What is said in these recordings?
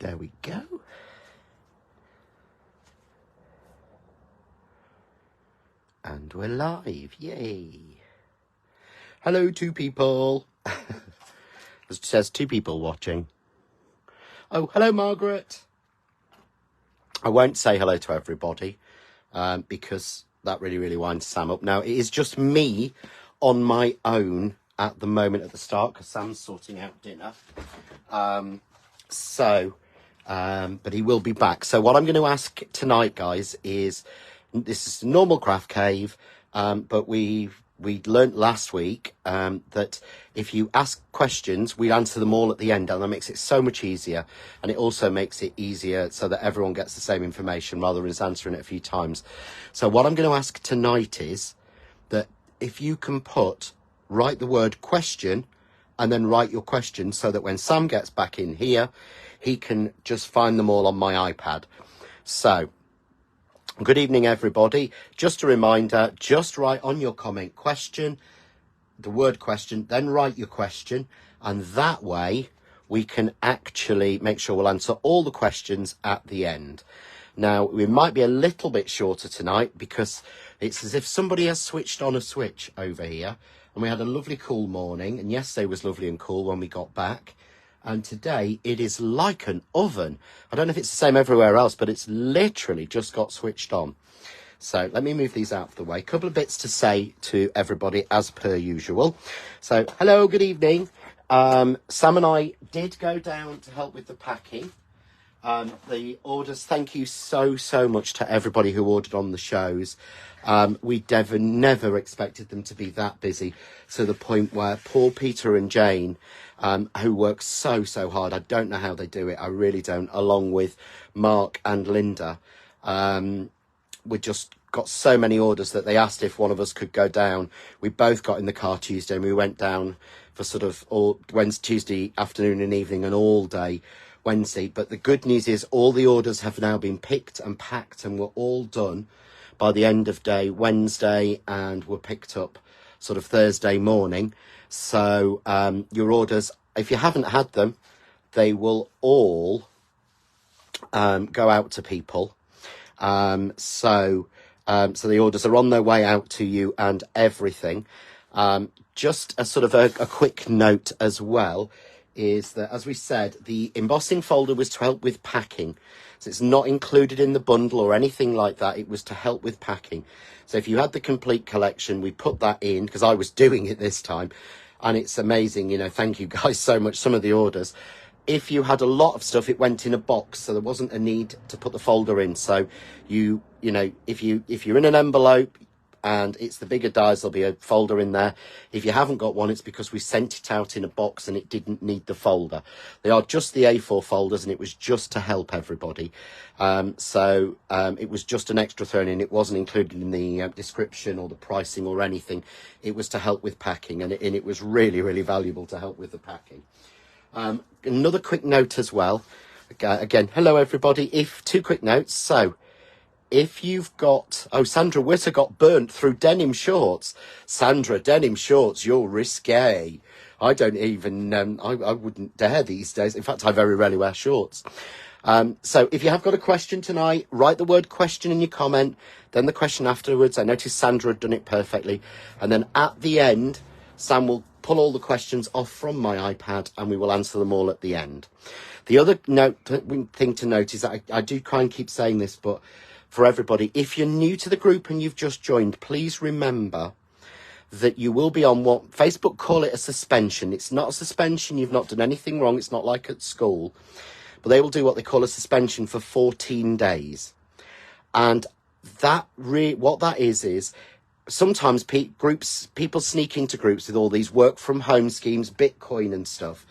There we go. And we're live. Yay. Hello, 2 people. It says 2 people watching. Oh, hello, Margaret. I won't say hello to everybody because that really winds Sam up. Now, it is just me on my own at the moment at the start because Sam's sorting out dinner. But he will be back. So what I'm going to ask tonight, guys, is this is a normal craft cave, but we learnt last week that if you ask questions, we answer them all at the end, and that makes it so much easier. And it also makes it easier so that everyone gets the same information rather than answering it a few times. So what I'm going to ask tonight is that if you can write the word question and then write your question so that when Sam gets back in here, he can just find them all on my iPad. So, good evening, everybody. Just a reminder, just write on your comment question, the word question, then write your question. And that way we can actually make sure we'll answer all the questions at the end. Now, we might be a little bit shorter tonight because it's as if somebody has switched on a switch over here. And we had a lovely cool morning. And yesterday was lovely and cool when we got back. And today it is like an oven. I don't know if it's the same everywhere else, but it's literally just got switched on. So let me move these out of the way. A couple of bits to say to everybody as per usual. So hello, good evening. Sam and I did go down to help with the packing. The orders, thank you so much to everybody who ordered on the shows. We never expected them to be that busy, to the point where poor Peter and Jane, who work so hard, I don't know how they do it, I really don't, along with Mark and Linda, we just got so many orders that they asked if one of us could go down. We both got in the car Tuesday and we went down for sort of all Wednesday, Tuesday afternoon and evening and all day Wednesday. But the good news is all the orders have now been picked and packed and were all done by the end of day Wednesday and were picked up sort of Thursday morning. So your orders, if you haven't had them, they will all go out to people. So the orders are on their way out to you and everything. Just a sort of a quick note as well is that, as we said, the embossing folder was to help with packing. So it's not included in the bundle or anything like that. It was to help with packing. So if you had the complete collection, we put that in because I was doing it this time. And it's amazing, you know, thank you guys so much. Some of the orders, if you had a lot of stuff, it went in a box. So there wasn't a need to put the folder in. So you know, if you're in an envelope and it's the bigger dies, there'll be a folder in there. If you haven't got one, it's because we sent it out in a box and it didn't need the folder. They are just the A4 folders and it was just to help everybody. It was just an extra thrown in. It wasn't included in the description or the pricing or anything. It was to help with packing and it was really valuable to help with the packing. Another quick note as well. Again, hello everybody. 2 quick notes. So, if you've got... Oh, Sandra Witter got burnt through denim shorts. Sandra, denim shorts, you're risque. I don't even... I wouldn't dare these days. In fact, I very rarely wear shorts. So if you have got a question tonight, write the word question in your comment, then the question afterwards. I noticed Sandra had done it perfectly. And then at the end, Sam will pull all the questions off from my iPad and we will answer them all at the end. The other thing to note is that I do try and keep saying this, but... for everybody, if you're new to the group and you've just joined, please remember that you will be on what Facebook call it a suspension. It's not a suspension. You've not done anything wrong. It's not like at school. But they will do what they call a suspension for 14 days. And what that is sometimes people sneak into groups with all these work from home schemes, Bitcoin and stuff.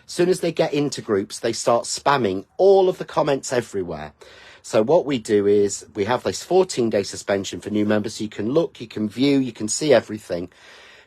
As soon as they get into groups, they start spamming all of the comments everywhere. So what we do is we have this 14-day suspension for new members. So you can look, you can view, you can see everything,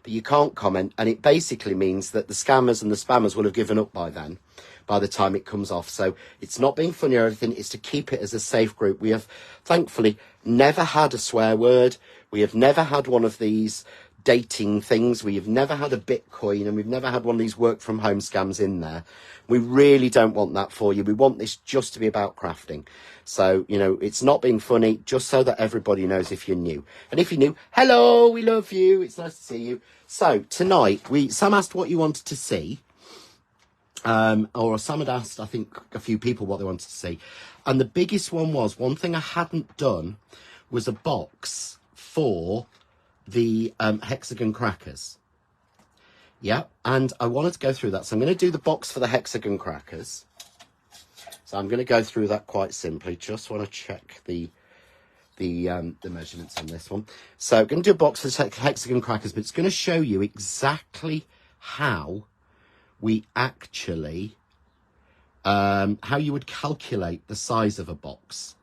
but you can't comment. And it basically means that the scammers and the spammers will have given up by then, by the time it comes off. So it's not being funny or anything. It's to keep it as a safe group. We have thankfully never had a swear word. We have never had one of these dating things. We've never had a Bitcoin, and we've never had one of these work from home scams in there. We really don't want that for you. We want this just to be about crafting. So, you know, it's not being funny, just so that everybody knows if you're new. And if you're new, hello, we love you. It's nice to see you. So tonight, Sam asked what you wanted to see. Or Sam had asked, I think, a few people what they wanted to see. And the biggest one was, one thing I hadn't done was a box for the hexagon crackers. Yeah, and I wanted to go through that. So I'm going to do the box for the hexagon crackers. So I'm going to go through that quite simply. Just want to check the measurements on this one. So I'm going to do a box for the hexagon crackers, but it's going to show you exactly how we actually, how you would calculate the size of a box.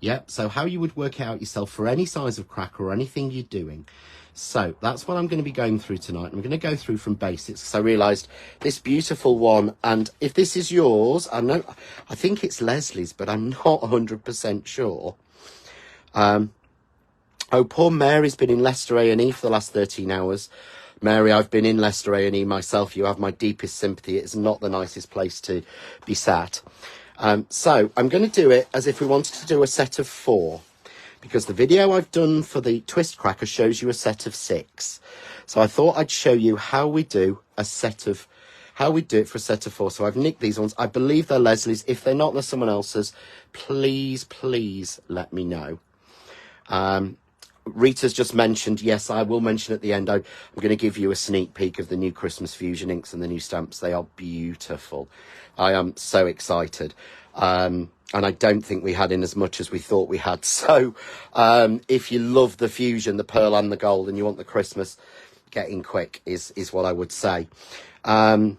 Yep, so how you would work it out yourself for any size of cracker or anything you're doing. So that's what I'm going to be going through tonight. I'm going to go through from basics, because I realised this beautiful one, and if this is yours, I think it's Leslie's, but I'm not 100% sure. Oh, poor Mary's been in Leicester A&E for the last 13 hours. Mary, I've been in Leicester A&E myself. You have my deepest sympathy. It's not the nicest place to be sat. So I'm going to do it as if we wanted to do a set of 4, because the video I've done for the twist cracker shows you a set of 6. So I thought I'd show you how we do it for a set of 4. So I've nicked these ones. I believe they're Leslie's. If they're not, they're someone else's. Please, please let me know. Rita's just mentioned, yes, I will mention at the end, I'm going to give you a sneak peek of the new Christmas Fusion inks and the new stamps. They are beautiful. I am so excited. And I don't think we had in as much as we thought we had. So if you love the Fusion, the pearl and the gold, and you want the Christmas, get in quick is what I would say. But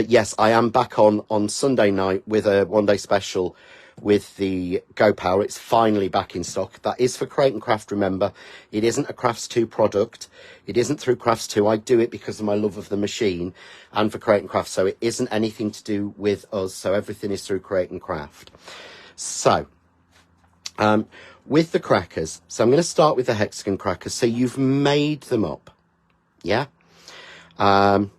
yes, I am back on Sunday night with a one-day special with the Go Power. It's finally back in stock. That is for Create and Craft, remember. It isn't a Crafts 2 product. It isn't through Crafts 2. I do it because of my love of the machine and for Create and Craft. So it isn't anything to do with us. So everything is through Create and Craft. So, with the crackers. So I'm going to start with the hexagon crackers. So you've made them up. Yeah? So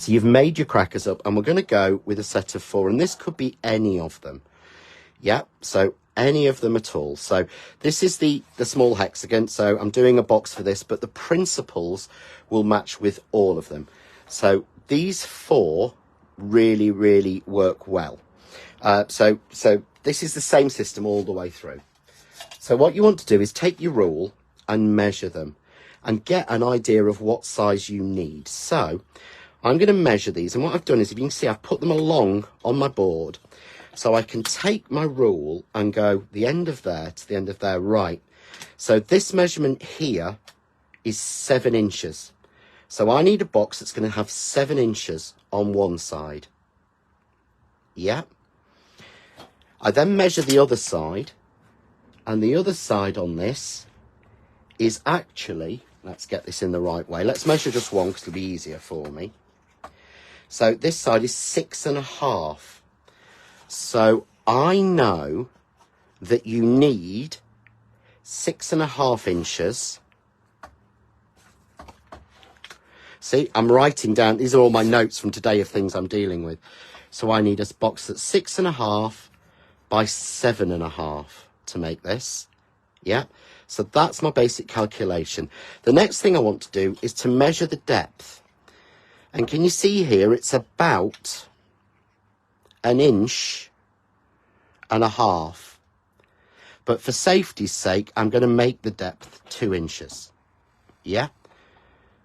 you've made your crackers up, and we're going to go with a set of 4. And this could be any of them. Yeah, so any of them at all. So this is the small hexagon. So I'm doing a box for this, but the principles will match with all of them. So these 4 really, really work well. So this is the same system all the way through. So what you want to do is take your rule and measure them and get an idea of what size you need. So I'm going to measure these. And what I've done is, if you can see, I've put them along on my board. So I can take my rule and go the end of there to the end of there, right. So this measurement here is 7 inches. So I need a box that's going to have 7 inches on one side. Yeah. I then measure the other side. And the other side on this is actually, let's get this in the right way. Let's measure just one because it'll be easier for me. So this side is 6.5. So I know that you need 6.5 inches. See, I'm writing down, these are all my notes from today of things I'm dealing with. So I need a box that's 6.5 by 7.5 to make this. Yeah, so that's my basic calculation. The next thing I want to do is to measure the depth. And can you see here, it's about 1.5 inches. But for safety's sake, I'm going to make the depth 2 inches. Yeah?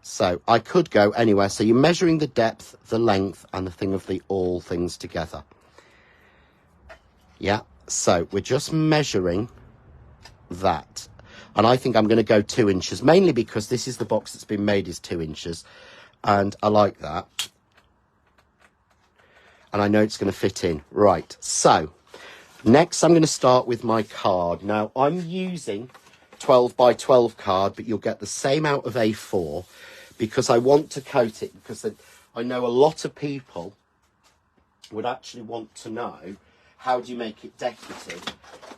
So I could go anywhere. So you're measuring the depth, the length, and the thing of the all things together. Yeah? So we're just measuring that. And I think I'm going to go 2 inches, mainly because this is the box that's been made is 2 inches. And I like that. And I know it's going to fit in. Right. So next, I'm going to start with my card. Now, I'm using 12 by 12 card, but you'll get the same out of A4 because I want to coat it, because I know a lot of people would actually want to know, how do you make it decorative?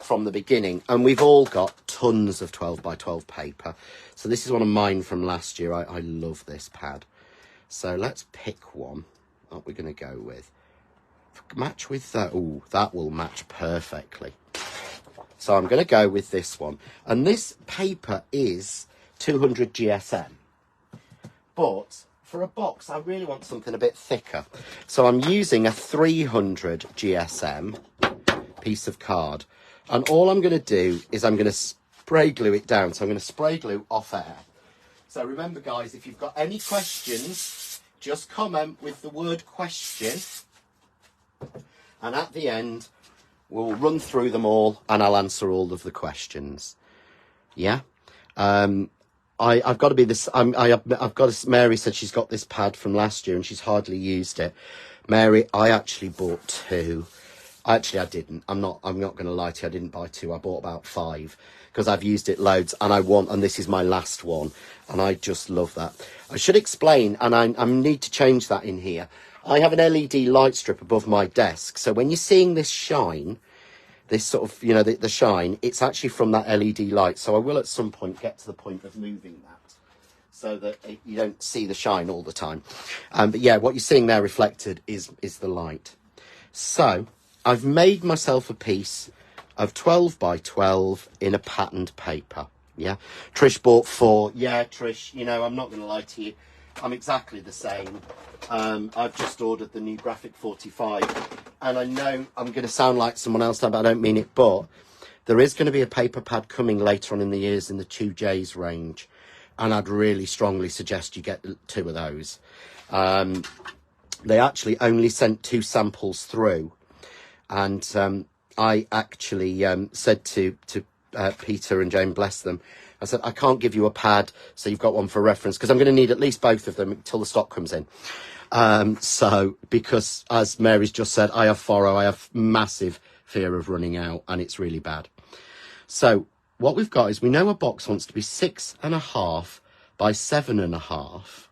from the beginning, and we've all got tons of 12 by 12 paper. So this is one of mine from last year. I love this pad. So let's pick one that we're going to go with. Match with that. Oh, that will match perfectly. So I'm going to go with this one. And this paper is 200 GSM. But for a box, I really want something a bit thicker. So I'm using a 300 GSM piece of card. And all I'm going to do is I'm going to spray glue it down. So I'm going to spray glue off air. So remember, guys, if you've got any questions, just comment with the word question. And at the end, we'll run through them all and I'll answer all of the questions. Yeah? I've got to be this. I've got to, Mary said she's got this pad from last year and she's hardly used it. Mary, I actually bought 2. Actually, I didn't. I'm not going to lie to you. I didn't buy 2. I bought about 5 because I've used it loads and this is my last one. And I just love that. I should explain, and I need to change that in here. I have an LED light strip above my desk. So when you're seeing this shine, this sort of, you know, the shine, it's actually from that LED light. So I will at some point get to the point of moving that so that you don't see the shine all the time. But yeah, what you're seeing there reflected is the light. So I've made myself a piece of 12 by 12 in a patterned paper. Yeah. Trish bought 4. Yeah, Trish, you know, I'm not going to lie to you. I'm exactly the same. I've just ordered the new Graphic 45 and I know I'm going to sound like someone else now, but I don't mean it, but there is going to be a paper pad coming later on in the years in the 2Js range, and I'd really strongly suggest you get 2 of those. They actually only sent 2 samples through, and I actually said to Peter and Jane, bless them, I said, I can't give you a pad, so you've got one for reference, because I'm going to need at least both of them until the stock comes in. So, because, as Mary's just said, I have massive fear of running out, and it's really bad. So, what we've got is, we know a box wants to be 6.5 by 7.5,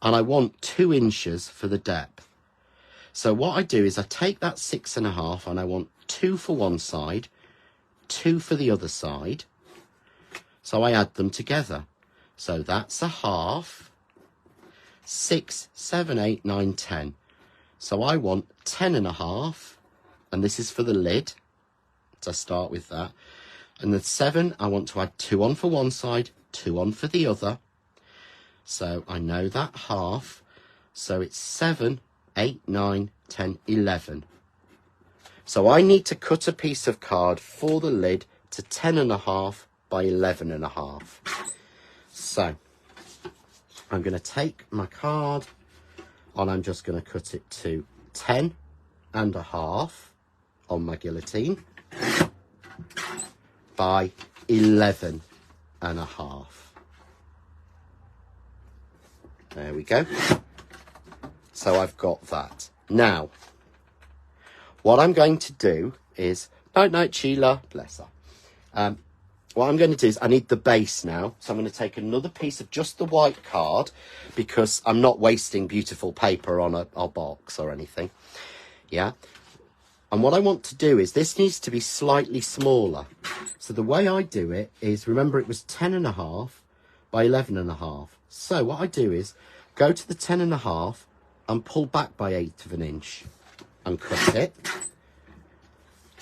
and I want 2 inches for the depth. So what I do is I take that 6.5, and I want 2 for one side, 2 for the other side. So I add them together. So that's a half, 6, 7, 8, 9, 10. So I want 10.5, and this is for the lid. So I start with that. And the 7, I want to add 2 on for one side, 2 on for the other. So I know that half. So it's 7, 8, 9, 10, 11. So I need to cut a piece of card for the lid to 10.5 by 11.5. So I'm going to take my card and I'm just going to cut it to 10.5 on my guillotine by 11.5. There we go. So I've got that. Now, what I'm going to do is, night, Sheila, bless her. What I'm going to do is I need the base now. So I'm going to take another piece of just the white card because I'm not wasting beautiful paper on a box or anything. Yeah. And what I want to do is this needs to be slightly smaller. So the way I do it is, remember it was 10.5 by 11.5. So what I do is go to the 10.5 and pull back by 1/8 of an inch and cut it.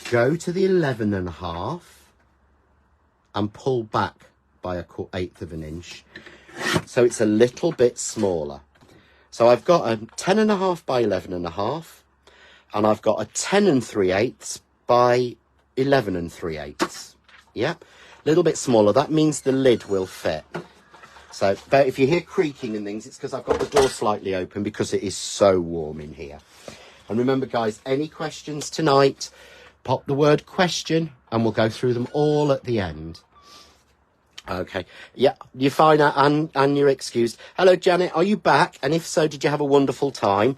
Go to the 11.5 and pull back by 1/8 of an inch. So it's a little bit smaller. So I've got a 10.5 by 11.5, and I've got a 10 3/8 by 11 3/8. Yeah, a little bit smaller. That means the lid will fit. So, but if you hear creaking and things, it's because I've got the door slightly open because it is so warm in here. And remember, guys, any questions tonight, pop the word question and we'll go through them all at the end. Okay. Yeah, you're fine, and you're excused. Hello, Janet. Are you back? And if so, did you have a wonderful time?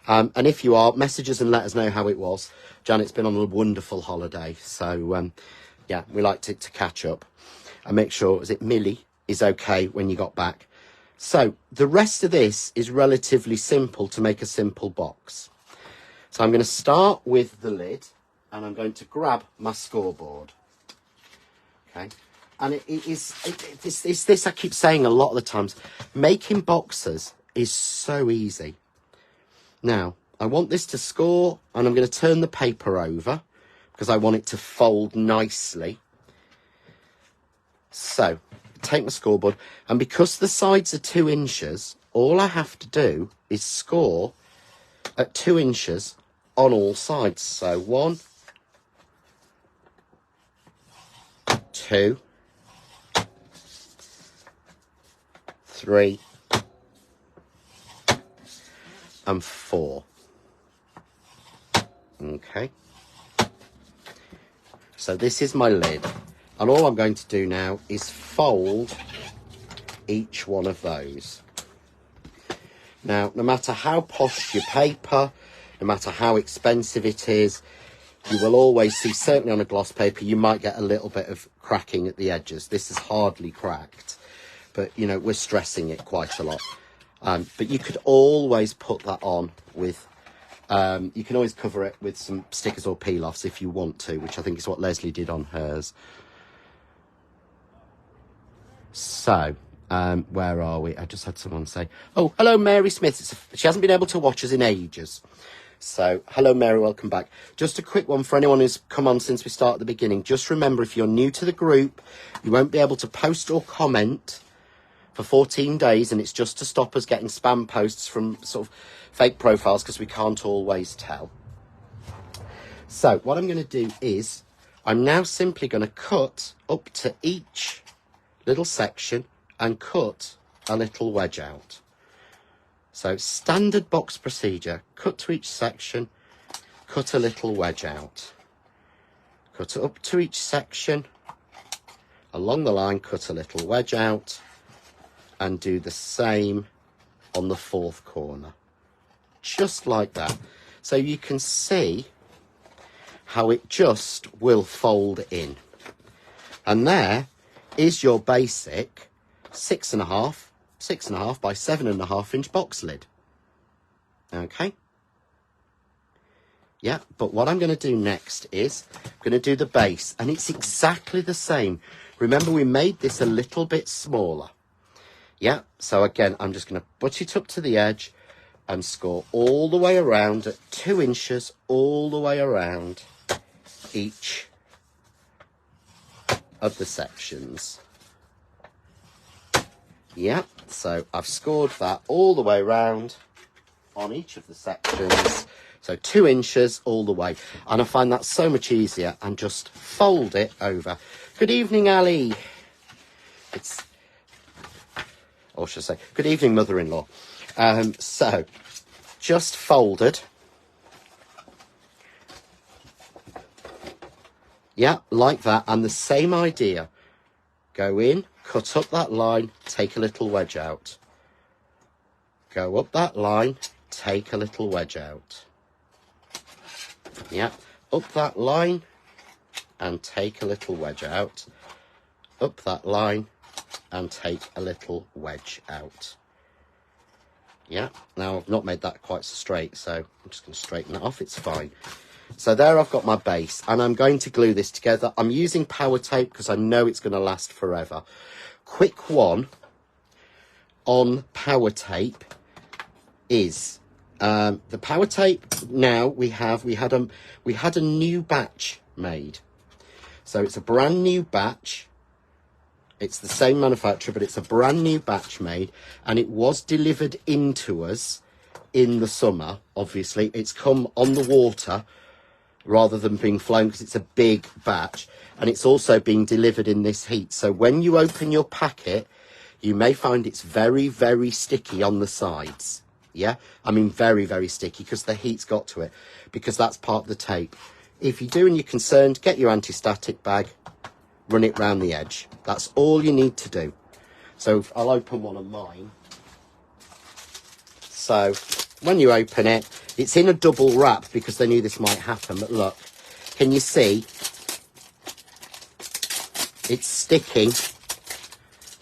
And if you are, message us and let us know how it was. Janet's been on a wonderful holiday. So, yeah, we like to catch up and make sure, is it Millie, is okay when you got back. So the rest of this is relatively simple to make a simple box. So I'm going to start with the lid. and I'm going to grab my scoreboard. Okay, and it's this I keep saying a lot of the times. Making boxes is so easy. Now, I want this to score, and I'm going to turn the paper over because I want it to fold nicely. So, take my scoreboard, and because the sides are 2 inches, all I have to do is score at 2 inches on all sides. So 1, 2, 3, and 4. Okay. So this is my lid. And all I'm going to do now is fold each one of those. Now, no matter how posh your paper, no matter how expensive it is, you will always see, certainly on a gloss paper, you might get a little bit of cracking at the edges. This is hardly cracked, but, you know, we're stressing it quite a lot. But you could always put that on with, you can always cover it with some stickers or peel-offs if you want to, which I think is what Leslie did on hers. So, where are we? I just had someone say, oh, hello, Mary Smith. She hasn't been able to watch us in ages. So, hello, Mary, welcome back. Just a quick one for anyone who's come on since we started at the beginning. Just remember, if you're new to the group, you won't be able to post or comment for 14 days, and it's just to stop us getting spam posts from sort of fake profiles because we can't always tell. So, what I'm going to do is, I'm now simply going to cut up to each little section and cut a little wedge out. So standard box procedure, cut to each section, cut a little wedge out. Cut it up to each section, along the line, cut a little wedge out, and do the same on the 4th corner. Just like that. So you can see how it just will fold in. And there is your basic 6.5 by 7.5 inch box lid. Okay. Yeah, but what I'm going to do next is I'm going to do the base, and it's exactly the same. Remember, we made this a little bit smaller. Yeah, so again, I'm just going to butt it up to the edge and score all the way around at 2 inches, all the way around each of the sections. Yeah, so I've scored that all the way around on each of the sections. So 2 inches all the way. And I find that so much easier, and just fold it over. Good evening, Ali. Or should I say, good evening, mother-in-law. So, just folded. Yeah, like that. And the same idea. Go in, cut up that line, take a little wedge out. Go up that line, take a little wedge out. Yeah, up that line and take a little wedge out. Up that line and take a little wedge out. Yeah, now I've not made that quite so straight, so I'm just going to straighten that off. It's fine. So there I've got my base, and I'm going to glue this together. I'm using power tape because I know it's going to last forever. Quick one on power tape is the power tape. Now we had a new batch made, so it's a brand new batch. It's the same manufacturer, but it's a brand new batch made, and it was delivered into us in the summer. Obviously, it's come on the water rather than being flown because it's a big batch, and it's also being delivered in this heat. So when you open your packet, you may find it's very, very sticky on the sides. Yeah, I mean very, very sticky because the heat's got to it, because that's part of the tape. If you do and you're concerned, get your anti-static bag, run it round the edge. That's all you need to do. So I'll open one of mine. So when you open it, it's in a double wrap because they knew this might happen. But look, can you see? It's sticking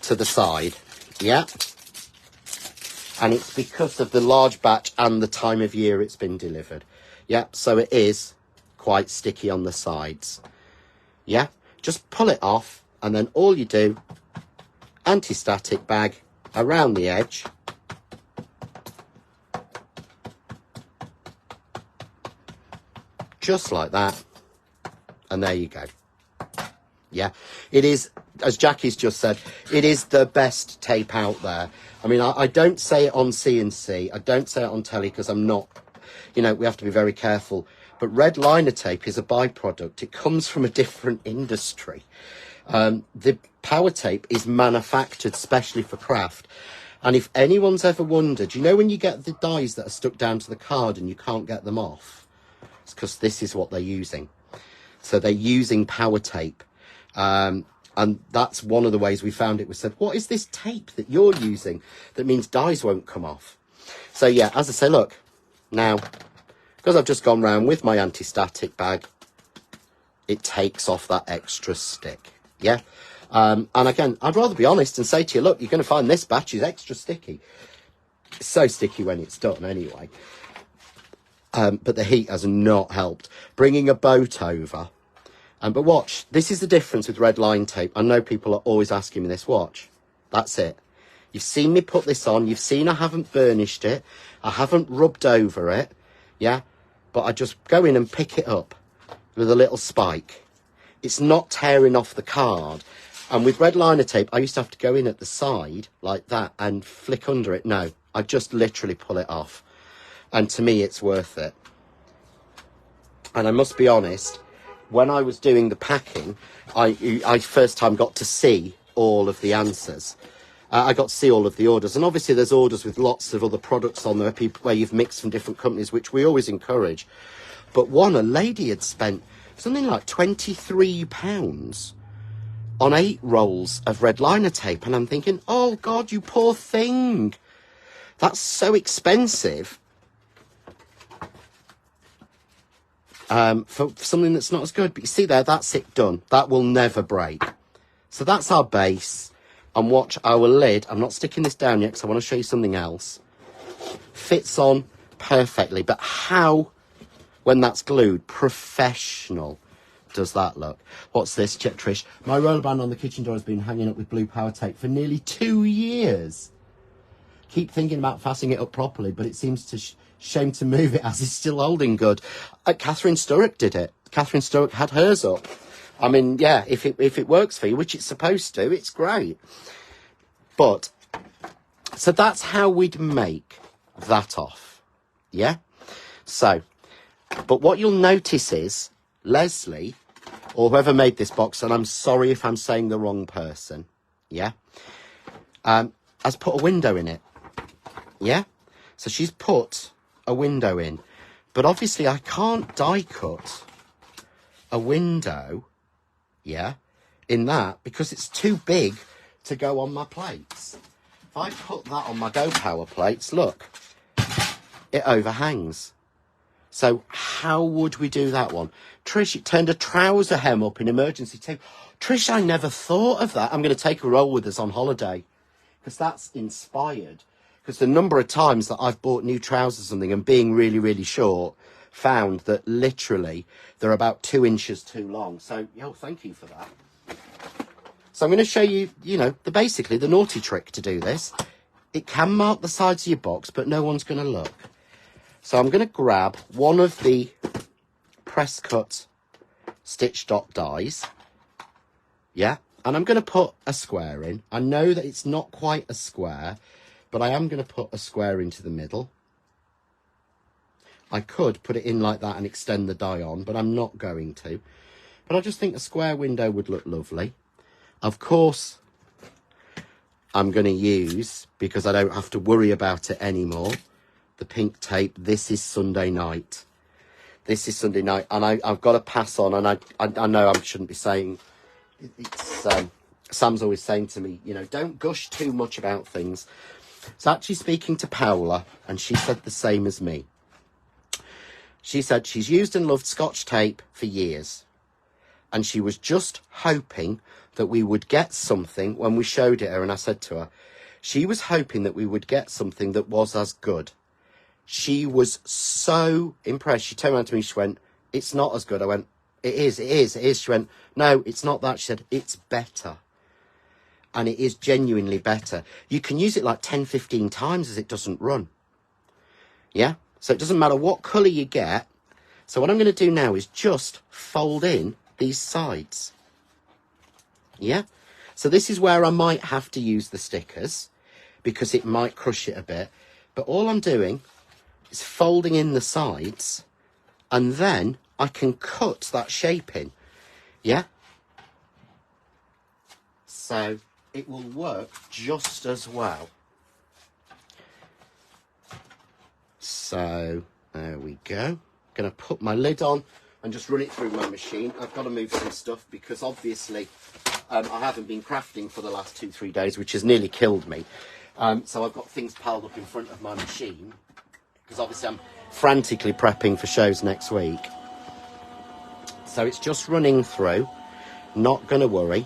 to the side. Yeah. And it's because of the large batch and the time of year it's been delivered. Yeah, so it is quite sticky on the sides. Yeah, just pull it off, and then all you do, anti-static bag around the edge. Just like that. And there you go. Yeah, it is, as Jackie's just said, it is the best tape out there. I mean, I don't say it on CNC. I don't say it on telly because I'm not, you know, we have to be very careful. But red liner tape is a byproduct. It comes from a different industry. The power tape is manufactured specially for craft. And if anyone's ever wondered, you know when you get the dies that are stuck down to the card and you can't get them off? It's because this is what they're using. So they're using power tape. And that's one of the ways we found it. We said, what is this tape that you're using that means dies won't come off? So yeah, as I say, look, now, because I've just gone round with my anti-static bag, it takes off that extra stick. Yeah. And again, I'd rather be honest and say to you, look, you're going to find this batch is extra sticky. It's so sticky when it's done anyway. But the heat has not helped. Bringing a boat over. But watch, this is the difference with red line tape. I know people are always asking me this. Watch, that's it. You've seen me put this on. You've seen I haven't burnished it. I haven't rubbed over it. Yeah, but I just go in and pick it up with a little spike. It's not tearing off the card. And with red liner tape, I used to have to go in at the side like that and flick under it. No, I just literally pull it off. And to me, it's worth it. And I must be honest, when I was doing the packing, I first time got to see all of the answers. I got to see all of the orders. And obviously there's orders with lots of other products on there, people where you've mixed from different companies, which we always encourage. But a lady had spent something like £23 on 8 rolls of red liner tape. And I'm thinking, oh God, you poor thing. That's so expensive. For something that's not as good. But you see there, that's it done. That will never break. So that's our base. And watch our lid. I'm not sticking this down yet because I want to show you something else. Fits on perfectly. But how, when that's glued, professional does that look? What's this, Trish? My roller band on the kitchen door has been hanging up with blue power tape for nearly 2 years. Keep thinking about fastening it up properly, but it seems to shame to move it as it's still holding good. Catherine Sturrock did it. Catherine Sturrock had hers up. I mean, yeah, if it works for you, which it's supposed to, it's great. But, so that's how we'd make that off. Yeah? So, but what you'll notice is, Leslie, or whoever made this box, and I'm sorry if I'm saying the wrong person, yeah, has put a window in it. Yeah? So she's put a window in. But obviously I can't die cut a window, yeah, in that because it's too big to go on my plates. If I put that on my Go Power plates, look, it overhangs. So how would we do that one? Trish, it turned a trouser hem up in emergency tape. Trish, I never thought of that. I'm going to take a roll with us on holiday because that's inspired. Because the number of times that I've bought new trousers or something and being really, really short, found that literally they're about 2 inches too long. So, thank you for that. So I'm going to show you, basically the naughty trick to do this. It can mark the sides of your box, but no one's going to look. So I'm going to grab one of the press cut stitch dot dies. Yeah. And I'm going to put a square in. I know that it's not quite a square, but I am going to put a square into the middle. I could put it in like that and extend the die on, but I'm not going to. But I just think a square window would look lovely. Of course, I'm going to use, because I don't have to worry about it anymore, the pink tape. This is Sunday night. This is Sunday night, and I've got to pass on, and I know I shouldn't be saying, it's Sam's always saying to me, don't gush too much about things. So actually speaking to Paola, and she said the same as me. She said she's used and loved Scotch tape for years. And she was just hoping that we would get something when we showed it her. And I said to her, she was hoping that we would get something that was as good. She was so impressed. She turned around to me, she went, it's not as good. I went, it is. She went, no, it's not that. She said, it's better. And it is genuinely better. You can use it like 10, 15 times as it doesn't run. Yeah? So it doesn't matter what colour you get. So what I'm going to do now is just fold in these sides. Yeah? So this is where I might have to use the stickers because it might crush it a bit. But all I'm doing is folding in the sides and then I can cut that shape in. Yeah? So it will work just as well. So there we go. Going to put my lid on and just run it through my machine. I've got to move some stuff because obviously I haven't been crafting for the last 2-3 days, which has nearly killed me. So I've got things piled up in front of my machine because obviously I'm frantically prepping for shows next week. So it's just running through, not going to worry.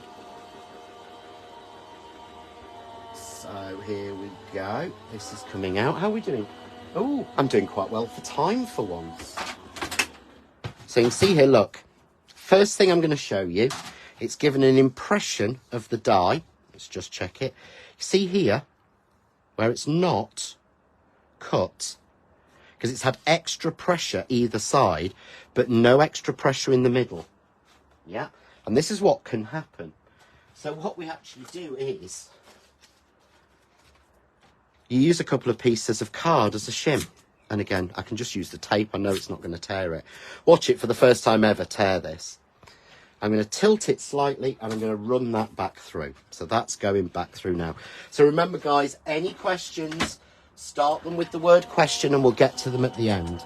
So here we go. This is coming out. How are we doing? Oh, I'm doing quite well for time for once. So you can see here, look. First thing I'm going to show you, it's given an impression of the die. Let's just check it. See here, where it's not cut, because it's had extra pressure either side, but no extra pressure in the middle. Yeah, and this is what can happen. So what we actually do is, you use a couple of pieces of card as a shim. And again, I can just use the tape. I know it's not going to tear it. Watch it for the first time ever tear this. I'm going to tilt it slightly and I'm going to run that back through. So that's going back through now. So remember, guys, any questions, start them with the word question and we'll get to them at the end.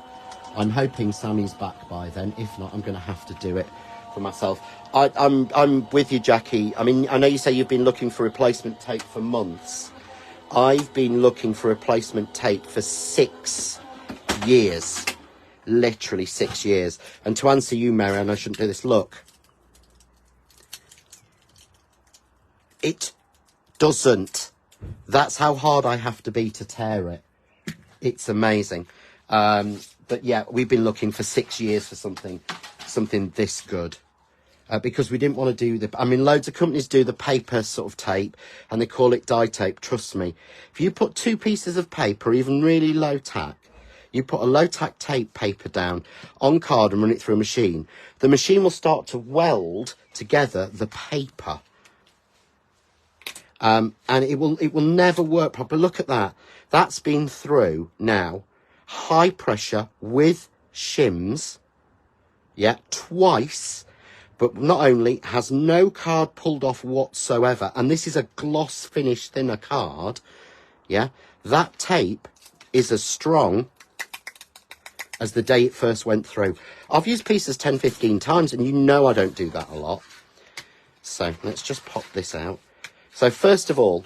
I'm hoping Sammy's back by then. If not, I'm going to have to do it for myself. I'm with you, Jackie. I mean, I know you say you've been looking for replacement tape for months. I've been looking for replacement tape for 6 years. Literally 6 years. And to answer you, Marianne, I shouldn't do this. Look. It doesn't. That's how hard I have to be to tear it. It's amazing. But yeah, we've been looking for 6 years for something this good. Because we didn't want to do the... I mean, loads of companies do the paper sort of tape, and they call it dye tape. Trust me. If you put 2 pieces of paper, even really low tack, you put a low tack tape paper down on card and run it through a machine, the machine will start to weld together the paper. And it will never work properly. Look at that. That's been through now high pressure with shims. Yeah, twice. But not only has no card pulled off whatsoever, and this is a gloss finish thinner card, yeah, that tape is as strong as the day it first went through. I've used pieces 10, 15 times, and you know I don't do that a lot. So let's just pop this out. So first of all,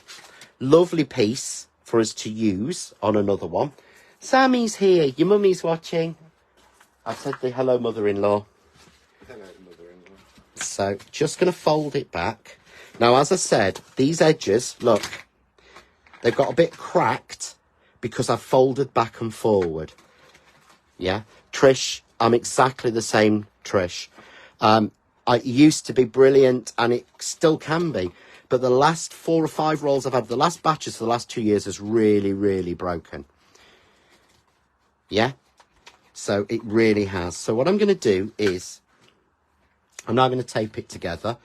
lovely piece for us to use on another one. Sammy's here. Your mummy's watching. I said the hello, mother-in-law. Hello, mother-in-law. So just going to fold it back. Now, as I said, these edges, look, they've got a bit cracked because I've folded back and forward. Yeah. Trish, I'm exactly the same, Trish. I used to be brilliant and it still can be. But the last 4 or 5 rolls I've had, the last batches for the last 2 years has really, really broken. Yeah? So it really has. So what I'm going to do is, I'm now going to tape it together.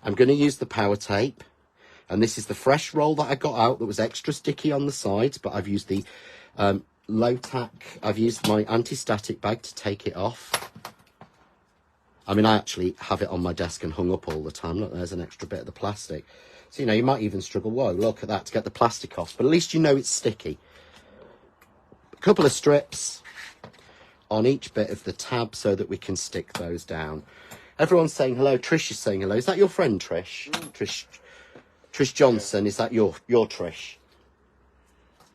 I'm going to use the power tape. And this is the fresh roll that I got out that was extra sticky on the sides. But I've used the low tack. I've used my anti-static bag to take it off. I mean, I actually have it on my desk and hung up all the time. Look, there's an extra bit of the plastic. So, you know, you might even struggle, whoa, look at that, to get the plastic off. But at least you know it's sticky. A couple of strips on each bit of the tab so that we can stick those down. Everyone's saying hello. Trish is saying hello. Is that your friend, Trish? Trish Johnson, yeah. Is that your Trish?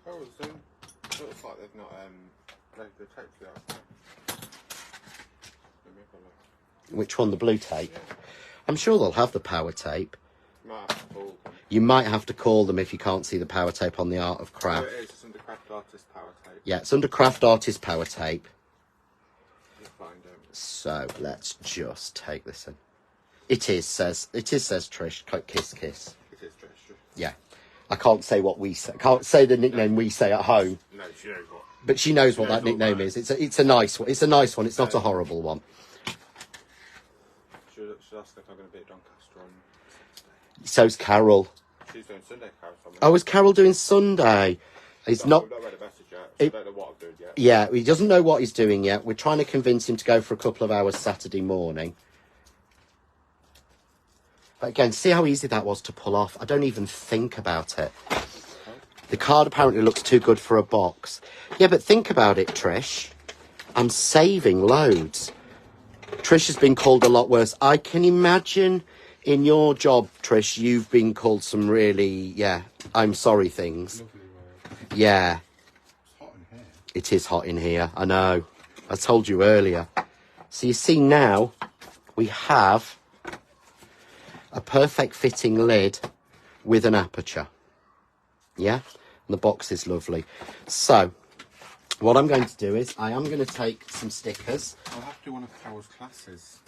Oh, so it looks like they've not laid the tape there. Which one, the blue tape? Yeah. I'm sure they'll have the power tape. Might have to call them. You might have to call them if you can't see the power tape on the Art of Craft. Oh, it is. It's under Craft Artist Power Tape. Yeah, it's under Craft Artist Power Tape. You'll find it. So let's just take this in. It is, says Trish. Kiss, kiss. It is Trish. Yeah. I can't say what we say. Can't say the nickname we say at home. No, she knows what. But she knows what that nickname is. It's a nice one. It's a nice one. It's not a horrible one. Should ask if I'm going to be at Doncaster on Saturday. So's Carol. She's doing Sunday, Carol. Oh, is Carol doing Sunday? He's not. I've not read a message yet. So I don't know what I'm doing yet. Yeah, he doesn't know what he's doing yet. We're trying to convince him to go for a couple of hours Saturday morning. But again, see how easy that was to pull off. I don't even think about it. The card apparently looks too good for a box. Yeah, but think about it, Trish. I'm saving loads. Trish has been called a lot worse. I can imagine in your job, Trish, you've been called some really, I'm sorry things. Lovely word. Yeah. It's hot in here. It is hot in here, I know. I told you earlier. So you see now, we have a perfect fitting lid with an aperture. Yeah? And the box is lovely. So, what I'm going to do is, I am going to take some stickers. I'll have to do one of Carol's classes.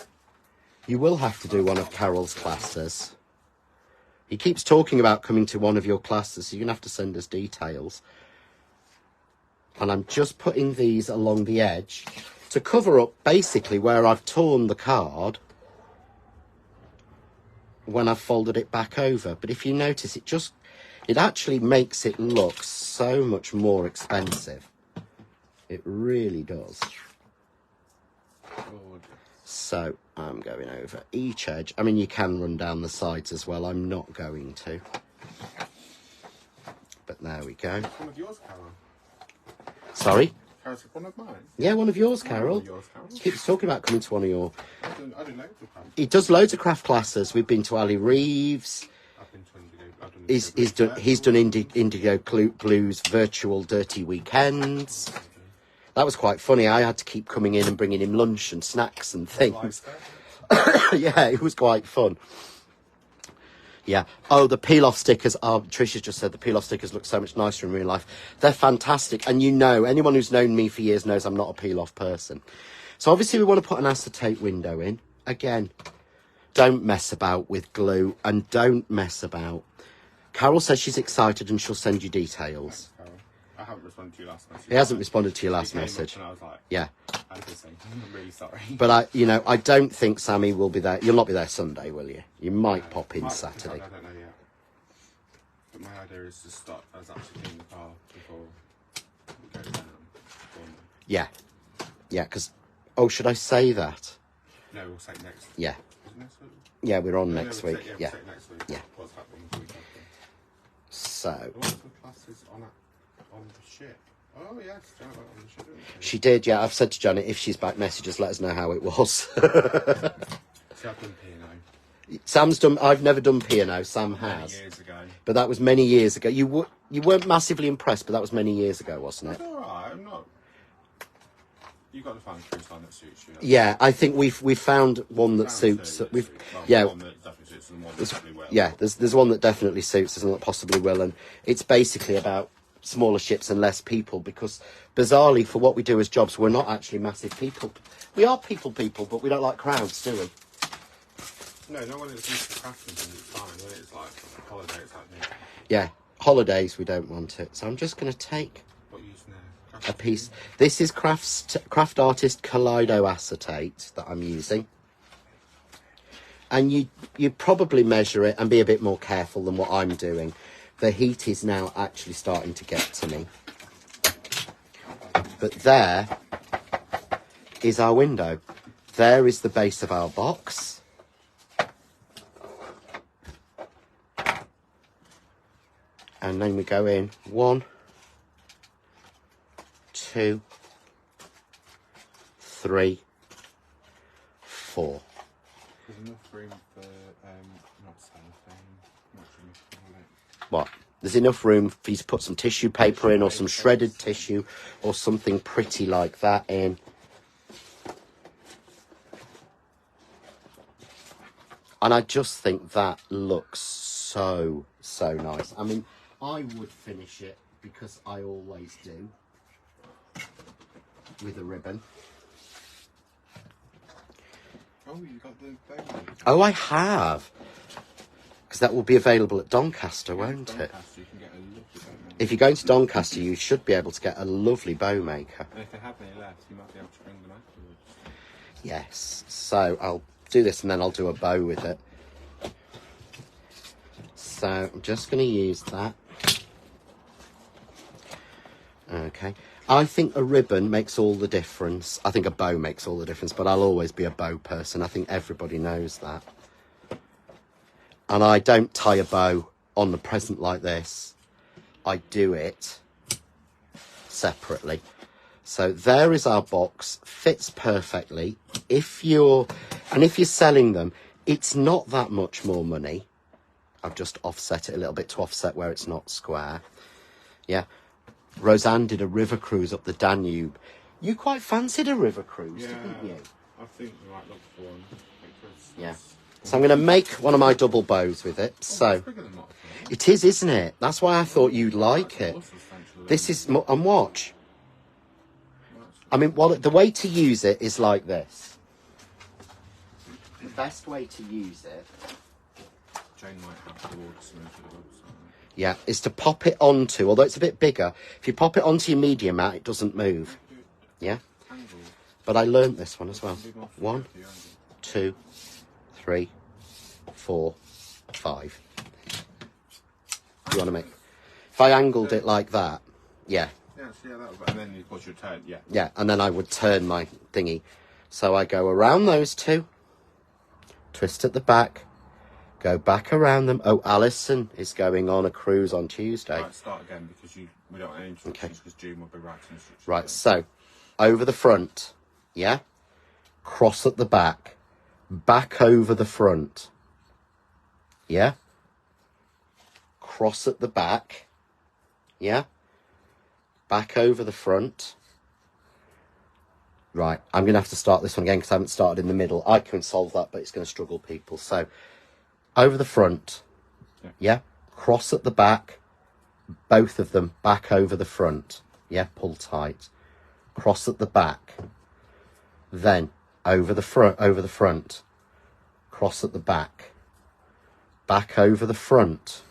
You will have to do one of Carol's classes. He keeps talking about coming to one of your classes, so you're going to have to send us details. And I'm just putting these along the edge to cover up basically where I've torn the card when I've folded it back over. But if you notice, it actually makes it look so much more expensive. It really does. Gorgeous. So I'm going over each edge. I mean, you can run down the sides as well. I'm not going to. But there we go. One of yours, Carol. Sorry? Carol's one of mine. Yeah, one of yours, Carol. One of yours, Carol. He keeps talking about coming to one of your... I do loads of classes. He does loads of craft classes. We've been to Ali Reeves. I've been to Indigo. He's done Indigo Blues virtual dirty weekends. That was quite funny. I had to keep coming in and bringing him lunch and snacks and things. Yeah, it was quite fun. Yeah. Oh, the peel-off stickers are... Trisha just said the peel-off stickers look so much nicer in real life. They're fantastic. And you know, anyone who's known me for years knows I'm not a peel-off person. So obviously we want to put an acetate window in. Again, don't mess about with glue and don't mess about. Carol says she's excited and she'll send you details. Carol. I haven't responded to your last message. He hasn't responded to your last He came up message. And I was like, Yeah. I'm busy. I'm really sorry. But I don't think Sammy will be there. You'll not be there Sunday, will you? You might pop in Saturday. I don't know yet. But my idea is to start as actually clean the car before we go down. Yeah. Yeah, because... Oh, should I say that? No, we'll say next. Yeah. Is it next week? Yeah, we're on No, next we'll week. say- Yeah. we'll say next week. Yeah. What's happening the week after? So, There was some classes on the ship. Oh, yes, Janet went on the ship, didn't she? she did, yeah. I've said to Janet, if she's back, message us, let us know how it was. See, I've done P&O. Sam's done... I've never done P&O. Sam has. Many years ago. But that was many years ago. You weren't massively impressed, but that was many years ago, wasn't It's it? alright, I'm not... You've got to find a cruise line that suits you. Yeah, I think we've found one that suits. We've One that definitely suits and one that definitely will. yeah. There's one that definitely suits us and that possibly will, and it's basically about smaller ships and less people because bizarrely for what we do as jobs, we're not actually massive people. We are people, but we don't like crowds, do we? No, when it's used to crafting things, it's fine. When it's like holiday, it's like me. Yeah, holidays we don't want it. So I'm just going to take What you use now? a piece. This is Craft Artist Kaleido acetate that I'm using. And you probably measure it and be a bit more careful than what I'm doing. The heat is now actually starting to get to me. But there is our window. There is the base of our box. And then we go in 1, 2, 3, 4. There's enough room for, not cellophane, not room for What? There's enough room for you to put some tissue paper in or some shredded tissue or something pretty like that in. And I just think that looks so nice. I mean, I would finish it because I always do with a ribbon. Oh, you got the baby. Oh, I have. Because that will be available at Doncaster, won't it? Doncaster, you can get a lovely bow maker. If you're going to Doncaster, you should be able to get a lovely bow maker. And if they have any left, you might be able to bring them afterwards. Yes. So I'll do this and then I'll do a bow with it. So I'm just going to use that. Okay. I think a ribbon makes all the difference. I think a bow makes all the difference, but I'll always be a bow person. I think everybody knows that. And I don't tie a bow on the present like this. I do it separately. So there is our box. Fits perfectly. If you're selling them, it's not that much more money. I've just offset it a little bit to offset where it's not square. Yeah. Roseanne did a river cruise up the Danube. You quite fancied a river cruise, didn't you? I think we might look for one. Yeah. So I'm going to make one of my double bows with it. So it is, isn't it? That's why I thought you'd like it. This is, and watch. I mean, the way to use it is like this. The best way to use it, Jane might have to order some for the website. yeah, is to pop it onto, although it's a bit bigger, if you pop it onto your media mat, it doesn't move. Yeah? But I learnt this one as well. 1, 2, 3, 4, 5. You want to make... If I angled it like that, yeah. Yeah, that would, and then of course you turn, yeah. Yeah, and then I would turn my thingy. So I go around those two, twist at the back, go back around them. Oh, Alison is going on a cruise on Tuesday. Right, start again because we don't have any instructions because June will be writing instructions. Right, so over the front, yeah? Cross at the back, back over the front, yeah? Cross at the back, yeah? Back over the front. Right, I'm going to have to start this one again because I haven't started in the middle. I can solve that, but it's going to struggle people. So, over the front, yeah? Cross at the back, both of them back over the front, yeah? Pull tight. Cross at the back, then over the front, cross at the back, back over the front,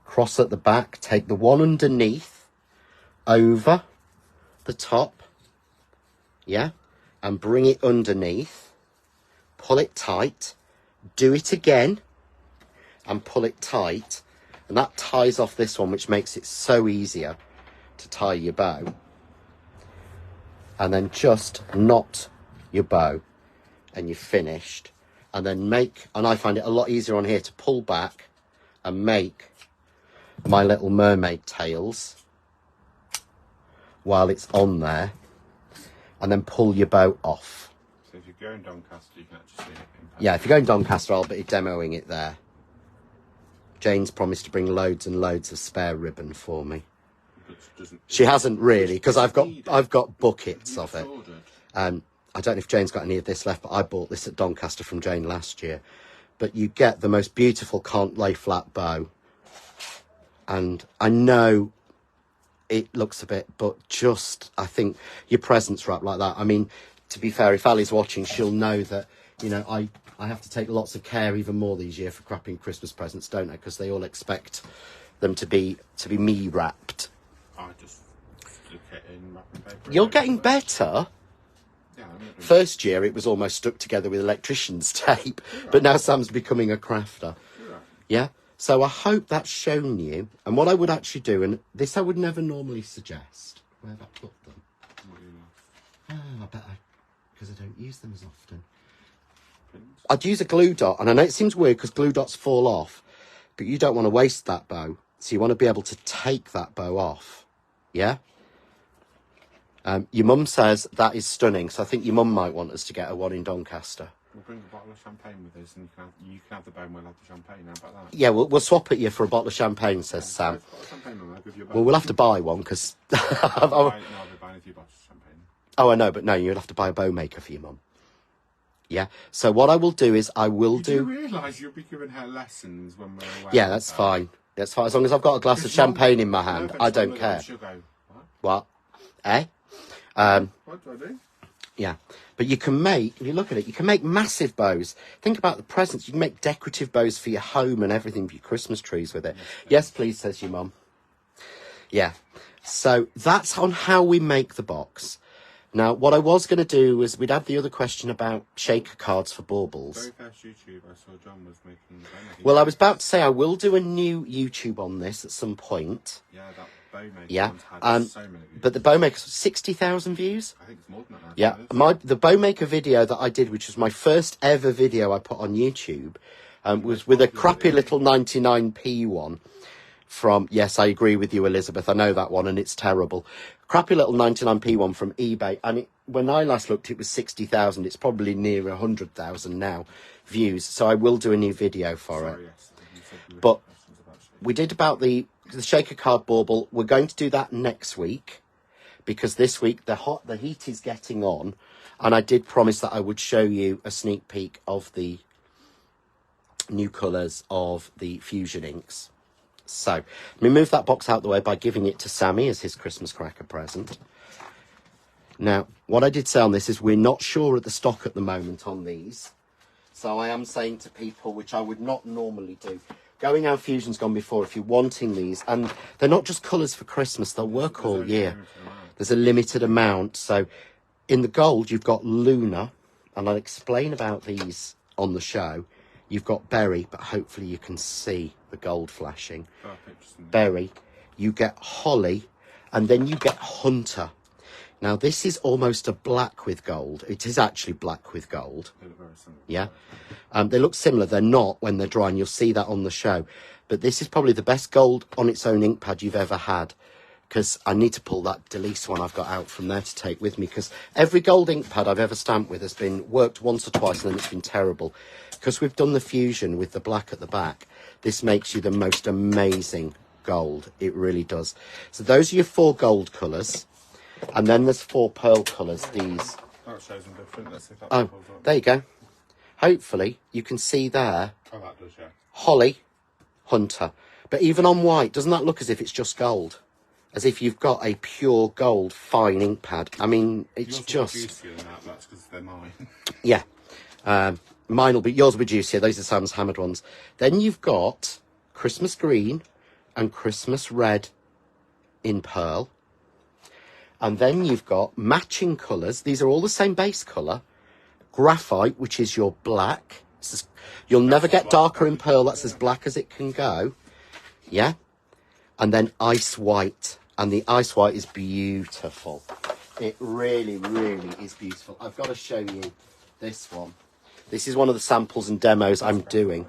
cross at the back, take the one underneath, over the top, yeah, and bring it underneath, pull it tight, do it again, and pull it tight, and that ties off this one, which makes it so easier to tie your bow. And then just knot your bow, and you're finished. And then and I find it a lot easier on here to pull back and make my little mermaid tails while it's on there, and then pull your bow off. So if you're going Doncaster, you can actually see it. Yeah, if you're going Doncaster, I'll be demoing it there. Jane's promised to bring loads and loads of spare ribbon for me. She hasn't really, because I've got buckets of it. I don't know if Jane's got any of this left, but I bought this at Doncaster from Jane last year. But you get the most beautiful can't lay flat bow. And I know it looks a bit, but just, I think your presents wrap like that. I mean, to be fair, if Ali's watching, she'll know that, you know, I have to take lots of care even more these years for wrapping Christmas presents, don't I? Because they all expect them to be me wrapped. I just stick it in wrapping paper. You're getting better. Yeah, First year it was almost stuck together with electrician's tape, but now Sam's becoming a crafter. Yeah? So I hope that's shown you. And what I would actually do, and this I would never normally suggest. Where have I put them? I bet because I don't use them as often. I'd use a glue dot, and I know it seems weird because glue dots fall off, but you don't want to waste that bow. So you want to be able to take that bow off. Yeah? Your mum says that is stunning, so I think your mum might want us to get her one in Doncaster. We'll bring a bottle of champagne with us, and you can have the bow and we'll have the champagne. How about that? Yeah, we'll swap at you for a bottle of champagne, says Sam. Well, we'll have to buy one, because... I'll be buying a few bottles of champagne. Oh, I know, but no, you'd have to buy a bow maker for your mum. Yeah, so what I will do is I will do... You realise you'll be giving her lessons when we're away? Yeah, that's fine. That's fine. As long as I've got a glass of champagne in my hand, I don't care. She'll go, What? Eh? What do I do? Yeah, but you can make, if you look at it, you can make massive bows. Think about the presents. You can make decorative bows for your home and everything, for your Christmas trees with it. Yes, please, says your mum. Yeah, so that's on how we make the box. Now, what I was going to do was we'd have the other question about shaker cards for baubles. Very first YouTube I saw John was making. Well, I was about to say I will do a new YouTube on this at some point. Yeah, that Bowmaker Yeah, one's had so many views. but the Bowmaker 60,000 views. I think it's more than that now. Yeah, the Bowmaker video that I did, which was my first ever video I put on YouTube, was with a crappy little 99p one from, yes, I agree with you, Elizabeth, I know that one, and it's terrible. Crappy little 99p one from eBay, and when I last looked, it was 60,000. It's probably near 100,000 now views, so I will do a new video for it. Yes, you said you But had questions about shaker. we did about the shaker card bauble. We're going to do that next week, because this week the heat is getting on, and I did promise that I would show you a sneak peek of the new colours of the Fusion inks. So let me move that box out of the way by giving it to Sammy as his Christmas cracker present. Now, what I did say on this is we're not sure of the stock at the moment on these. So I am saying to people, which I would not normally do, Going Out Fusion's gone before if you're wanting these. And they're not just colours for Christmas, they'll work all year. There's a limited amount. So in the gold, you've got Luna, and I'll explain about these on the show. You've got Berry, but hopefully you can see the gold flashing. Berry, you get Holly, and then you get Hunter. Now, this is almost a black with gold. It is actually black with gold. They look very similar. Yeah. They look similar. They're not when they're dry, and you'll see that on the show. But this is probably the best gold on its own ink pad you've ever had, because I need to pull that Delise one I've got out from there to take with me, because every gold ink pad I've ever stamped with has been worked once or twice and then it's been terrible. Because we've done the Fusion with the black at the back, this makes you the most amazing gold. It really does. So those are your 4 gold colours. And then there's 4 pearl colours, these. That shows them different. Let's see if that Oh, pulls up. there you go. Hopefully you can see there, Oh, that does, yeah. Holly, Hunter. But even on white, doesn't that look as if it's just gold? As if you've got a pure gold fine ink pad. I mean, it's Yours will be just... juicier than that, that's because they're mine. Yeah. Yours will be juicier. Those are Sam's hammered ones. Then you've got Christmas green and Christmas red in pearl. And then you've got matching colours. These are all the same base colour. Graphite, which is your black. You'll never get darker in pearl. That's as black as it can go. Yeah. And then ice white. And the ice white is beautiful. It really, really is beautiful. I've got to show you this one. This is one of the samples and demos I'm doing.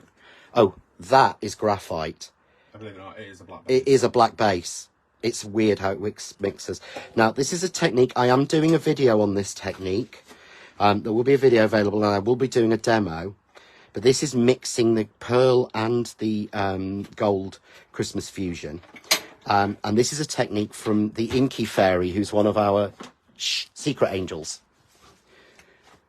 Oh, that is graphite. I believe it or not, it is a black base. It is a black base. It's weird how it mixes. Now, this is a technique. I am doing a video on this technique. There will be a video available, and I will be doing a demo. But this is mixing the pearl and the gold Christmas Fusion. And this is a technique from the Inky Fairy, who's one of our secret angels.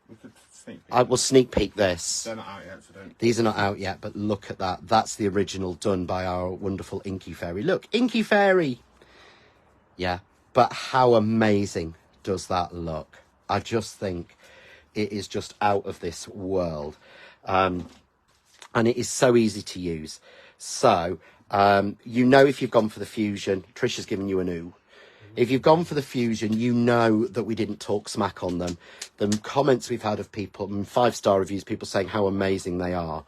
We could sneak peek. I will sneak peek this. They're not out yet, so don't. These are not out yet, but look at that. That's the original done by our wonderful Inky Fairy. Look, Inky Fairy. Yeah, but how amazing does that look? I just think it is just out of this world. And it is so easy to use. So, you know if you've gone for the Fusion, Trisha's given you an ooh. If you've gone for the Fusion, you know that we didn't talk smack on them. The comments we've had of people, 5-star reviews, people saying how amazing they are.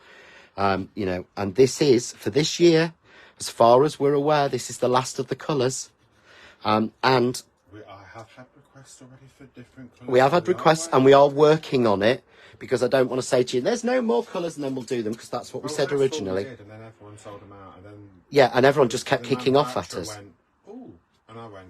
You know, and this is, for this year, as far as we're aware, this is the last of the colours. And I have had requests already for different colours. we have had requests, and we are working on it, because I don't want to say to you, there's no more colours, and then we'll do them, because that's what we said originally. Did, and then everyone sold them out, and then... Yeah, and everyone just kept the kicking off at manufacturer us. Went, ooh, and I went...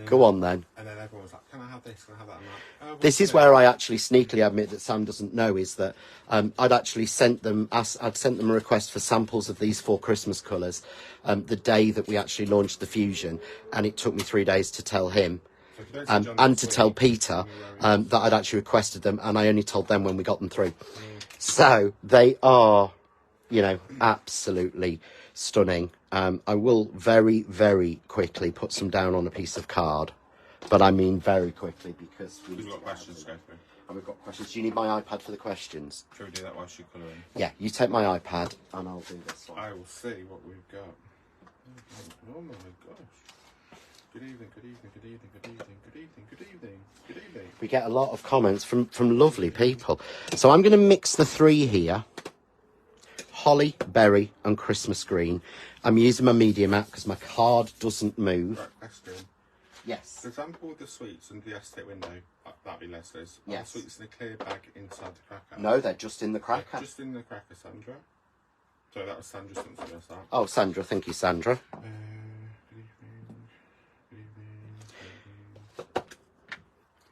Go on then. And then everyone was like, can I have this? Can I have that? I'm like, oh, This is where I actually sneakily admit that Sam doesn't know, is that I'd actually sent them a request for samples of these 4 Christmas colours the day that we actually launched the Fusion, and it took me 3 days to tell him and to tell Peter that I'd actually requested them, and I only told them when we got them through. So they are, you know, absolutely stunning. I will very, very quickly put some down on a piece of card But I mean very quickly because We've got questions to go through. and we've got questions. Do you need my iPad for the questions? Shall we do that whilst you're colouring? Yeah, you take my iPad and I'll do this one. I will see what we've got. Oh my gosh. Good evening, good evening, good evening, good evening, good evening, good evening, good evening. We get a lot of comments from lovely people. So I'm going to mix the three here. Holly, berry and Christmas green. I'm using my medium app because my card doesn't move. Right, question. Yes. For example, the sweets under the acetate window, that'd be Leslie's. Are Yes. the sweets in a clear bag inside the cracker? No, they're just in the They're cracker. just in the cracker, Sandra. So that was Sandra something else. That. Oh, Sandra. Thank you, Sandra. Good evening. Good evening. Good evening.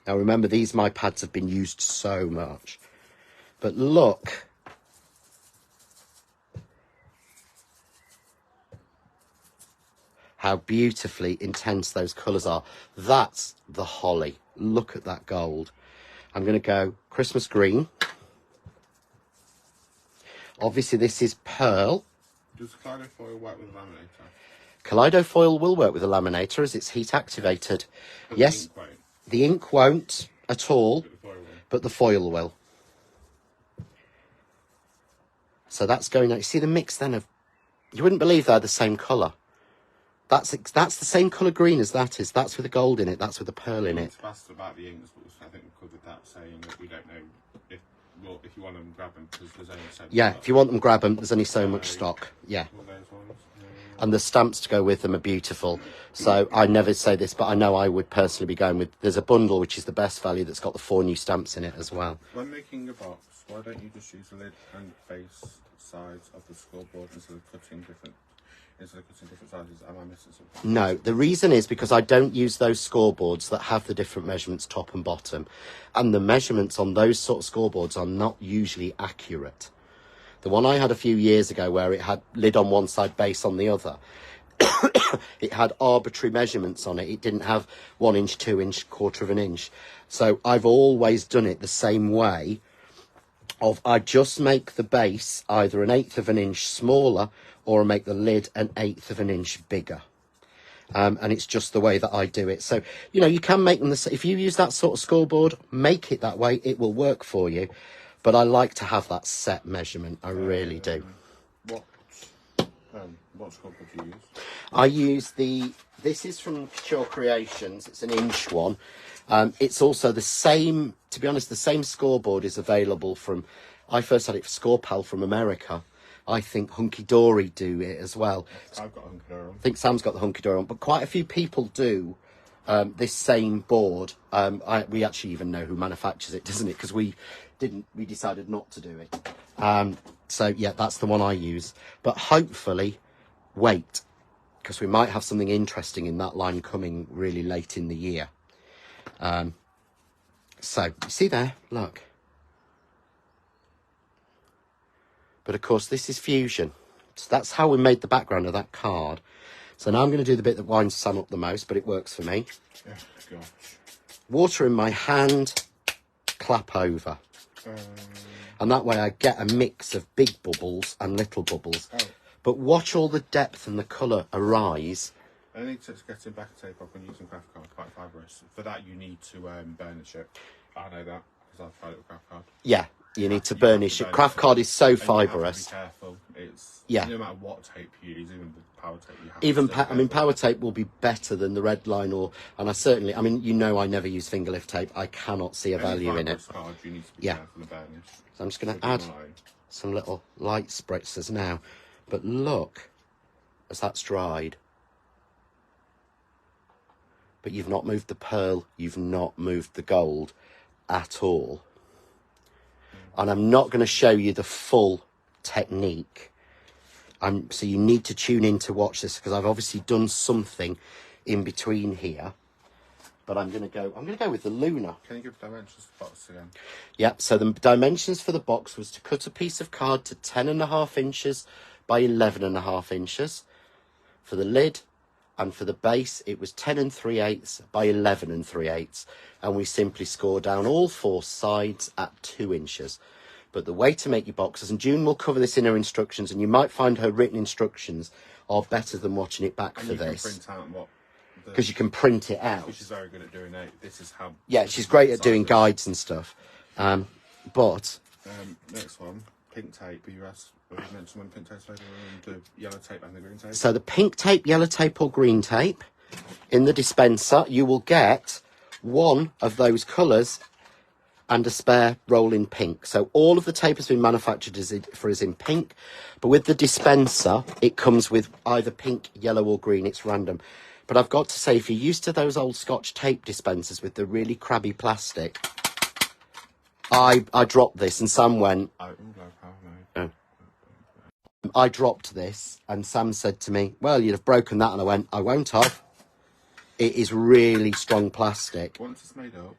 Now, remember, these my pads have been used so much. But look. How beautifully intense those colours are. That's the holly. Look at that gold. I'm going to go Christmas green. Obviously, this is pearl. Does Kaleido foil work with a laminator? Kaleido foil will work with a laminator as it's heat activated. But Yes, The ink won't, the ink won't at all, but the foil will. but the foil will. So that's going out. You see the mix then of... You wouldn't believe they're the same colour. That's the same colour green as that is. That's with the gold in it. That's with the pearl in it. It's asked about the inks, but I think we covered that, saying that we don't know if you want them, grab them because there's only so much. Yeah, if you want them, grab them. There's only so much stock. Yeah. All those ones. And the stamps to go with them are beautiful. So I never say this, but I know I would personally be going with... There's a bundle, which is the best value, that's got the 4 new stamps in it as well. When making a box, why don't you just use the lid and face sides of the scoreboard instead of cutting different sizes? Am I missing something? No, the reason is because I don't use those scoreboards that have the different measurements top and bottom. And the measurements on those sort of scoreboards are not usually accurate. The one I had a few years ago where it had lid on one side, base on the other, it had arbitrary measurements on it. It didn't have 1 inch, 2 inch, quarter of an inch. So I've always done it the same way of I just make the base either 1/8 of an inch smaller or I make the lid 1/8 of an inch bigger. And it's just the way that I do it. So, you know, you can make them if you use that sort of scoreboard, make it that way. It will work for you. But I like to have that set measurement. I really do. What scoreboard do you use? I use this is from Couture Creations. It's an inch one. It's also the same, to be honest, the same scoreboard is available from, I first had it for ScorePal from America. I think Hunky Dory do it as well. I've got Hunky Dory on. I think Sam's got the Hunky Dory on, but quite a few people do this same board. We actually even know who manufactures it, doesn't it? Because we decided not to do it. So yeah, that's the one I use. But hopefully, wait, because we might have something interesting in that line coming really late in the year. So you see there, look. But of course, this is Fusion. So that's how we made the background of that card. So now I'm going to do the bit that winds Sam up the most, but it works for me. Yeah, gosh. Water in my hand, clap over. And that way I get a mix of big bubbles and little bubbles. Oh. But watch all the depth and the colour arise. I need to get some back tape off when using craft card, quite fibrous. For that, you need to burnish it. I know that because I've tried it with craft card. Yeah, you need to burnish it. Craft card is so And fibrous. You have to be careful. It's Yeah. No matter what tape you use, even the power tape, you have Even to. I mean, power tape will be better than the red line, and I mean, you know, I never use finger lift tape. I cannot see a value in it. Card, you need to be Yeah. careful of burnish. So I'm just going to add some little light spritzers now. But look, as that's dried. But you've not moved the pearl, you've not moved the gold at all. And I'm not going to show you the full technique. So you need to tune in to watch this because I've obviously done something in between here. But I'm going to go with the Luna. Can you give dimensions to the box again? Yep, so the dimensions for the box was to cut a piece of card to 10.5 inches by 11.5 inches. For the lid and for the base, it was 10 3/8 by 11 3/8. And we simply score down all 4 sides at 2 inches. But the way to make your boxes, and June will cover this in her instructions, and you might find her written instructions are better than watching it back And for you can this. print out what because you can print it out. She's very good at doing it. This is how. Yeah, she's great at doing guides and stuff. But next one, pink tape. You mentioned one pink tape later, and the yellow tape and the green tape. so the pink tape, yellow tape, or green tape in the dispenser, you will get one of those colours and a spare roll in pink. So all of the tape has been manufactured for us in pink, but with the dispenser, it comes with either pink, yellow, or green. It's random. But I've got to say, if you're used to those old Scotch tape dispensers with the really crabby plastic, I dropped this, and Sam went. I dropped this, and Sam said to me, "Well, you'd have broken that," and I went, "I won't have." It is really strong plastic. Once it's made up,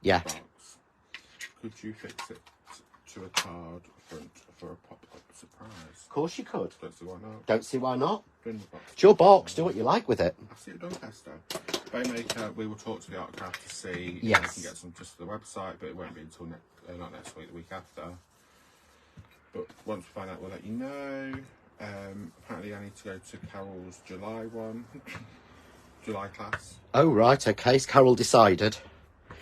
Yeah. box, could you fix it to a card front for a pop-up surprise? Of course you could. Don't see why not. Don't see why not. In the box. It's your box. Do what you like with it. I've seen it done, Pesto. Baymaker, we will talk to the art craft to see if Yes. we can get some just to the website, but it won't be until not next week, the week after. But once we find out, we'll let you know. Apparently, I need to go to Carol's July one, July class. Oh, right. Okay. Has Carol decided?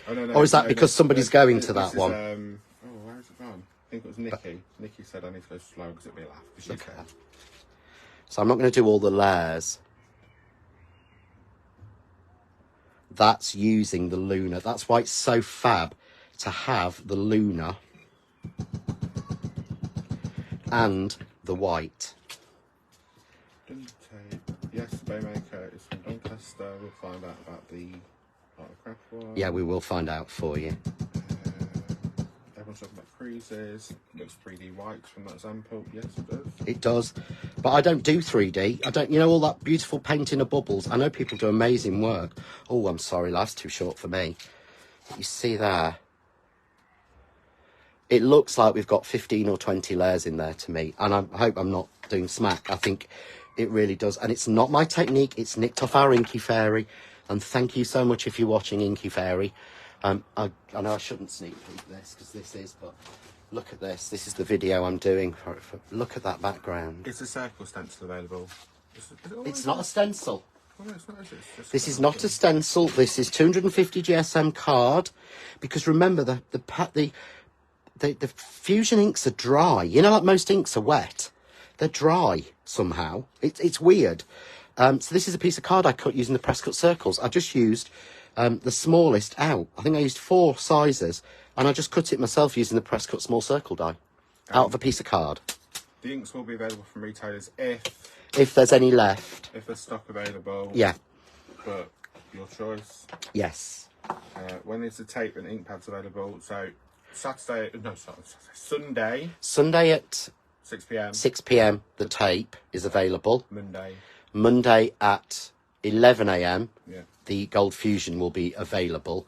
Oh, no, Or is that because somebody's going to that one? Where is it gone? I think it was Nikki. Nikki said I need to go slow because it'd be a laugh. She said. So I'm not going to do all the layers. That's using the Luna. That's why it's so fab to have the Luna and the white. Dun tape. Yes, the Baymaker is from Doncaster. We'll find out about the Art of Craft one. Yeah, we will find out for you. Everyone's talking about creases. Looks 3D whites from that sample. Yes, it does. It does. But I don't do 3D. I don't, you know, all that beautiful painting of bubbles. I know people do amazing work. Oh, I'm sorry, life's too short for me. But you see there? It looks like we've got 15 or 20 layers in there to me. And I hope I'm not doing smack. I think it really does. And it's not my technique. It's nicked off our Inky Fairy. And thank you so much if you're watching Inky Fairy. I know I shouldn't sneak peek this because this is, but look at this. This is the video I'm doing. Look at that background. Is the circle stencil available? It's not a stencil. Oh, no, it's not, is it? It's just This is not a stencil. This is 250 GSM card. Because remember, the Fusion inks are dry. You know, like most inks are wet. They're dry somehow. It's weird. So this is a piece of card I cut using the press cut circles. I just used the smallest out. I think I used 4 sizes, and I just cut it myself using the press cut small circle die out of a piece of card. The inks will be available from retailers If there's any left. if there's stock available. Yeah. But your choice. Yes. When is the tape and ink pads available? So Sunday, Sunday at 6 p.m. 6 p.m. the tape is available. Monday, at 11 a.m. yeah. the Gold Fusion will be available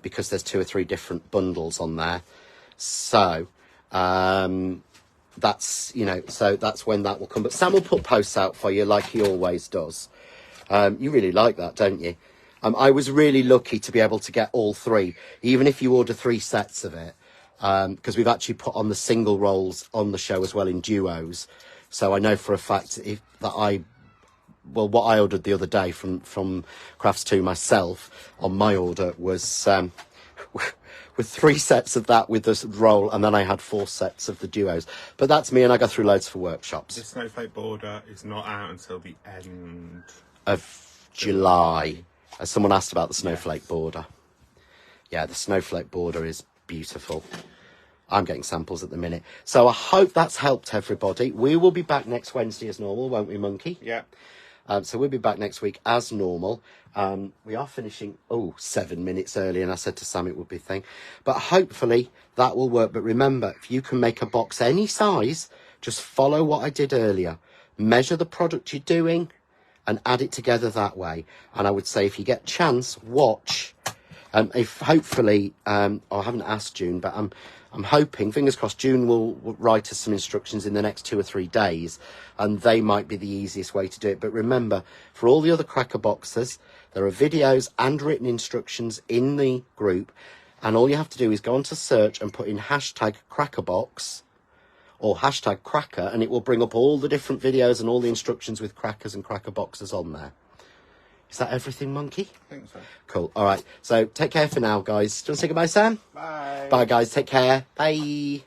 because there's 2 or 3 different bundles on there. So that's, you know, so that's when that will come. But Sam will put posts out for you like he always does. You really like that, don't you? I was really lucky to be able to get all 3, even if you order 3 sets of it, because we've actually put on the single rolls on the show as well in duos. So I know for a fact what I ordered the other day from Crafts 2 myself on my order was with 3 sets of that with the roll, and then I had 4 sets of the duos. But that's me, and I go through loads for workshops. The snowflake border is not out until the end of July. As someone asked about the snowflake border. Yeah, the snowflake border is beautiful. I'm getting samples at the minute. So I hope that's helped everybody. We will be back next Wednesday as normal, won't we, Monkey? Yeah. So we'll be back next week as normal. We are finishing, 7 minutes early, and I said to Sam it would be a thing. But hopefully that will work. But remember, if you can make a box any size, just follow what I did earlier. Measure the product you're doing and add it together that way. And I would say if you get a chance, watch. If hopefully, I haven't asked June, but I'm hoping, fingers crossed, June will write us some instructions in the next 2 or 3 days, and they might be the easiest way to do it. But remember, for all the other cracker boxes, there are videos and written instructions in the group, and all you have to do is go onto search and put in hashtag crackerbox or hashtag cracker, and it will bring up all the different videos and all the instructions with crackers and cracker boxes on there. Is that everything, Monkey? I think so. Cool. All right. So take care for now, guys. Do you want to say goodbye, Sam? Bye. Bye, guys. Take care. Bye.